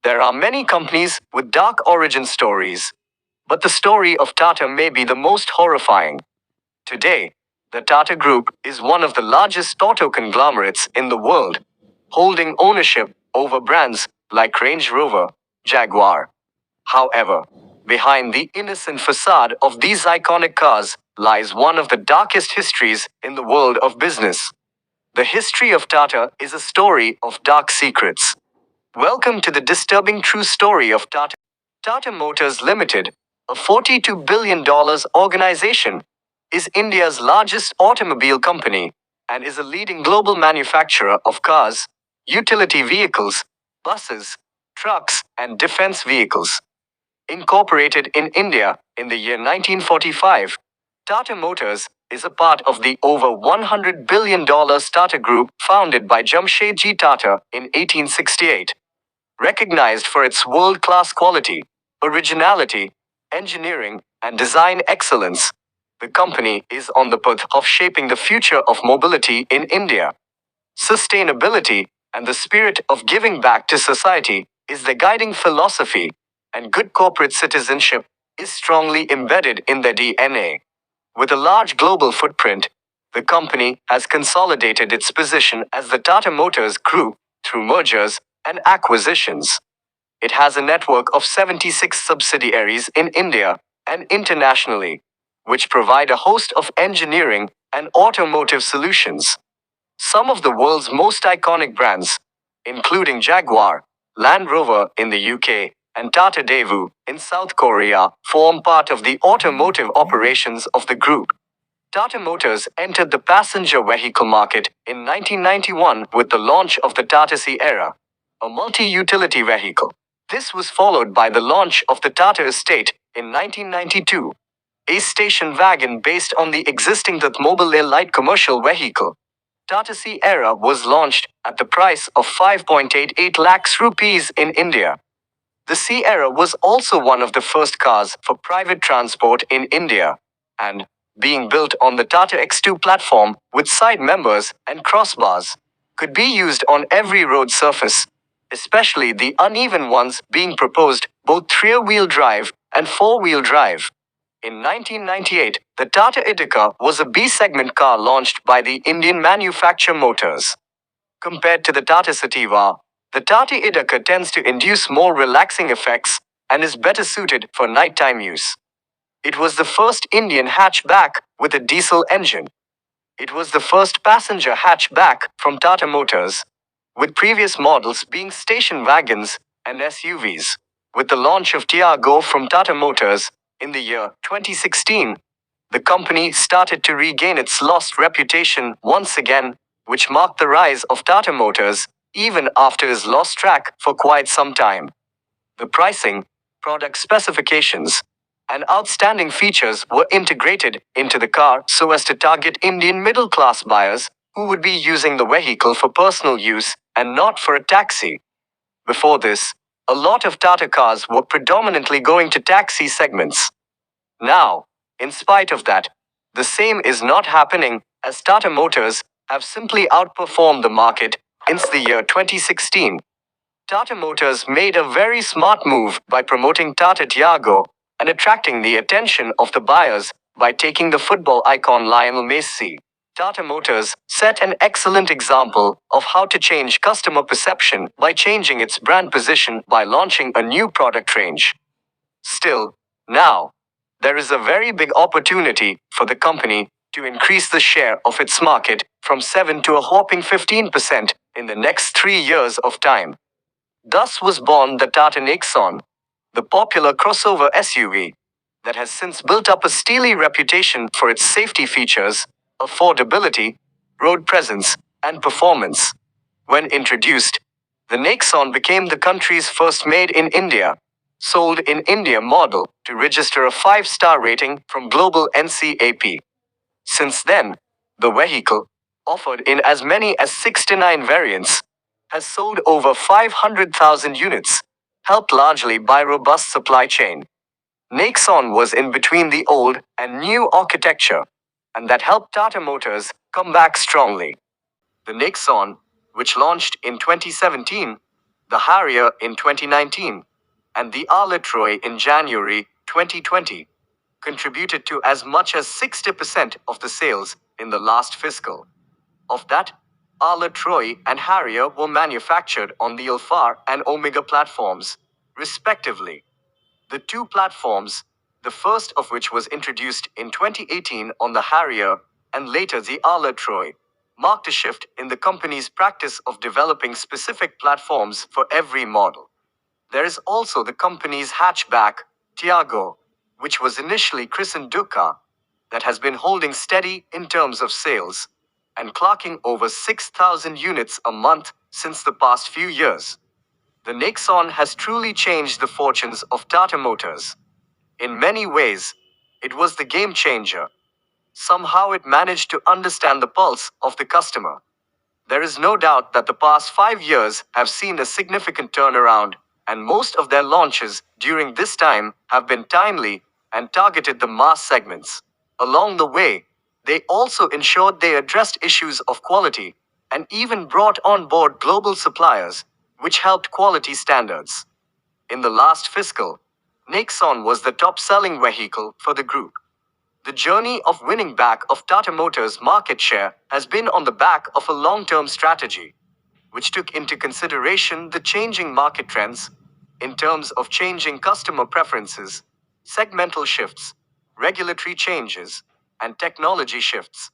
There are many companies with dark origin stories, but the story of Tata may be the most horrifying. Today, the Tata Group is one of the largest auto conglomerates in the world, holding ownership over brands like Range Rover, Jaguar. However, behind the innocent facade of these iconic cars lies one of the darkest histories in the world of business. The history of Tata is a story of dark secrets. Welcome to the disturbing true story of Tata. Tata Motors Limited, a $42 billion organization, is India's largest automobile company and is a leading global manufacturer of cars, utility vehicles, buses, trucks, and defense vehicles. Incorporated in India in the year 1945, Tata Motors is a part of the over $100 billion Tata Group founded by Jamsetji Tata in 1868. Recognized for its world-class quality, originality, engineering, and design excellence, the company is on the path of shaping the future of mobility in India. Sustainability and the spirit of giving back to society is the guiding philosophy, and good corporate citizenship is strongly embedded in their DNA. With a large global footprint, the company has consolidated its position as the Tata Motors Group through mergers and acquisitions. It has a network of 76 subsidiaries in India and internationally, which provide a host of engineering and automotive solutions. Some of the world's most iconic brands, including Jaguar, Land Rover in the UK, and Tata Daewoo in South Korea, form part of the automotive operations of the group. Tata Motors entered the passenger vehicle market in 1991 with the launch of the Tata Sierra, a multi-utility vehicle. This was followed by the launch of the Tata Estate in 1992, a station wagon based on the existing Mobile light commercial vehicle. Tata Sierra was launched at the price of 5.88 lakhs rupees in India. The Sierra was also one of the first cars for private transport in India, and, being built on the Tata X2 platform with side members and crossbars, could be used on every road surface, especially the uneven ones being proposed both rear-wheel drive and four-wheel drive. In 1998, the Tata Indica was a B-segment car launched by the Indian manufacturer Motors. Compared to the Tata Sativa, the Tata Indica tends to induce more relaxing effects and is better suited for nighttime use. It was the first Indian hatchback with a diesel engine. It was the first passenger hatchback from Tata Motors, with previous models being station wagons and SUVs. With the launch of Tiago from Tata Motors in the year 2016, the company started to regain its lost reputation once again, which marked the rise of Tata Motors even after his lost track for quite some time. The pricing, product specifications, and outstanding features were integrated into the car so as to target Indian middle-class buyers who would be using the vehicle for personal use and not for a taxi. Before this, a lot of Tata cars were predominantly going to taxi segments. Now, in spite of that, the same is not happening, as Tata Motors have simply outperformed the market since the year 2016. Tata Motors made a very smart move by promoting Tata Tiago and attracting the attention of the buyers by taking the football icon Lionel Messi. Tata Motors set an excellent example of how to change customer perception by changing its brand position by launching a new product range. Still, now, there is a very big opportunity for the company to increase the share of its market from 7 to a whopping 15% in the next 3 years of time. Thus was born the Tata Nexon, the popular crossover SUV that has since built up a steely reputation for its safety features, affordability, road presence, and performance. When introduced, the Nexon became the country's first made in India, sold in India model to register a 5-star rating from global NCAP. Since then, the vehicle, offered in as many as 69 variants, has sold over 500,000 units, helped largely by robust supply chain. Nexon was in between the old and new architecture, and that helped Tata Motors come back strongly. The Nexon, which launched in 2017, the Harrier in 2019, and the Arletroy in January 2020, contributed to as much as 60% of the sales in the last fiscal. Of that, Arletroy and Harrier were manufactured on the Alfa and Omega platforms, respectively. The two platforms, the first of which was introduced in 2018 on the Harrier and later the Arletroy, marked a shift in the company's practice of developing specific platforms for every model. There is also the company's hatchback, Tiago, which was initially christened Duca, that has been holding steady in terms of sales and clocking over 6,000 units a month since the past few years. The Nexon has truly changed the fortunes of Tata Motors. In many ways, it was the game changer. Somehow it managed to understand the pulse of the customer. There is no doubt that the past 5 years have seen a significant turnaround, and most of their launches during this time have been timely and targeted the mass segments. Along the way, they also ensured they addressed issues of quality and even brought on board global suppliers, which helped quality standards. In the last fiscal, Nexon was the top-selling vehicle for the group. The journey of winning back of Tata Motors' market share has been on the back of a long-term strategy, which took into consideration the changing market trends in terms of changing customer preferences, segmental shifts, regulatory changes, and technology shifts.